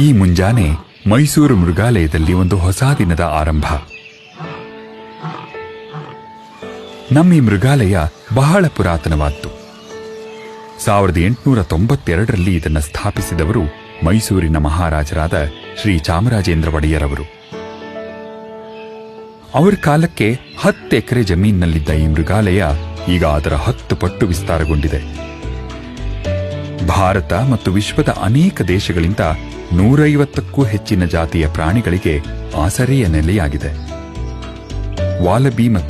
ಈ ಮುಂಜಾನೆ ಮೈಸೂರು ಮೃಗಾಲಯದಲ್ಲಿ ಒಂದು ಹೊಸ ದಿನದ ಆರಂಭ. ನಮ್ಮ ಈ ಮೃಗಾಲಯ ಬಹಳ ಪುರಾತನವಾದ್ದು. 1892ರಲ್ಲಿ ಇದನ್ನು ಸ್ಥಾಪಿಸಿದವರು ಮೈಸೂರಿನ ಮಹಾರಾಜರಾದ ಶ್ರೀ ಚಾಮರಾಜೇಂದ್ರ ಒಡೆಯರವರು. ಅವರ ಕಾಲಕ್ಕೆ 10 ಎಕರೆ ಜಮೀನಿನಲ್ಲಿದ್ದ ಈ ಮೃಗಾಲಯ ಈಗ ಅದರ 10 ಪಟ್ಟು ವಿಸ್ತಾರಗೊಂಡಿದೆ. ಭಾರತ ಮತ್ತು ವಿಶ್ವದ ಅನೇಕ ದೇಶಗಳಿಂದ 150ಕ್ಕೂ ಹೆಚ್ಚಿನ ಜಾತಿಯ ಪ್ರಾಣಿಗಳಿಗೆ ಆಸರೆಯ ನೆಲೆಯಾಗಿದೆ. ವಾಲಬಿ ಮತ್ತು